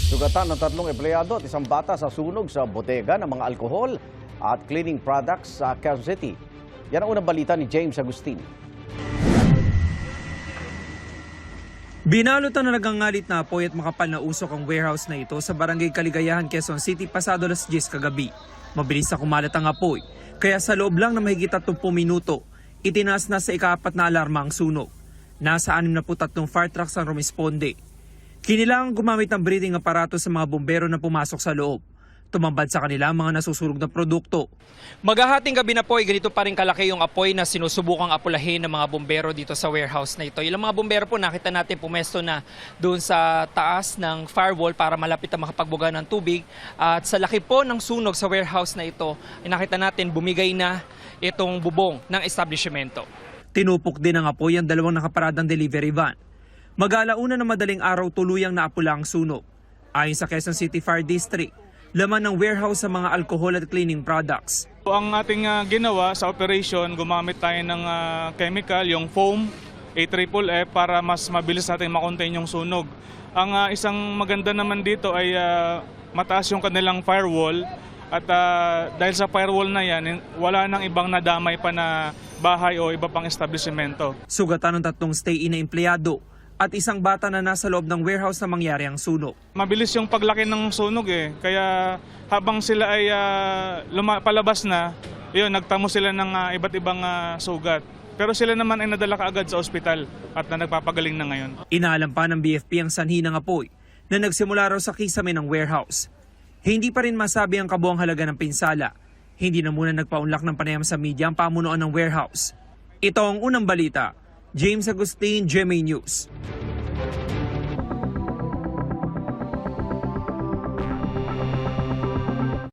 Sugatan ng 3 empleyado at 1 bata sa sunog sa bodega ng mga alkohol at cleaning products sa Quezon City. Yan ang unang balita ni James Agustin. Binalutan na nagangalit na apoy at makapal na usok ang warehouse na ito sa Barangay Kaligayahan, Quezon City pasado alas 10 kagabi. Mabilis na kumalat ang apoy, kaya sa loob lang ng mahigit 30 minuto, itinaas na sa ika-4 na alarma ang sunog. Nasa 63 fire trucks ang rumisponde. Kinilangan gumamit ng breathing aparato sa mga bumbero na pumasok sa loob. Tumambad sa kanila ang mga nasusunog na produkto. Maghahating gabi na po, ganito pa rin kalaki yung apoy na sinusubukang apulahin ng mga bumbero dito sa warehouse na ito. Ilang mga bumbero po nakita natin pumesto na doon sa taas ng firewall para malapit na makapagbuga ng tubig. At sa laki po ng sunog sa warehouse na ito, nakita natin bumigay na itong bubong ng establishmento. Tinupok din ng apoy ang 2 nakaparadang delivery van. Mag-alauna na madaling araw tuluyang naapula ang sunog. Ayon sa Quezon City Fire District, laman ng warehouse sa mga alcohol at cleaning products. Ang ating ginawa sa operation, gumamit tayo ng chemical, yung foam, AFFF, para mas mabilis natin makontain yung sunog. Ang isang maganda naman dito ay mataas yung kanilang firewall at dahil sa firewall na yan, wala nang ibang nadamay pa na bahay o iba pang establishmento. Sugatan ng 3 stay-in na empleyado at 1 bata na nasa loob ng warehouse na mangyari ang sunog. Mabilis yung paglaki ng sunog kaya habang sila ay palabas na, nagtamo sila ng iba't ibang sugat. Pero sila naman ay nadala kaagad sa ospital at na nagpapagaling na ngayon. Inaalam pa ng BFP ang sanhi ng apoy na nagsimula raw sa kisame ng warehouse. Hindi pa rin masabi ang kabuang halaga ng pinsala. Hindi na muna nagpaunlak ng panayam sa media ang pamunuan ng warehouse. Ito ang unang balita. James Agustin, GMA News.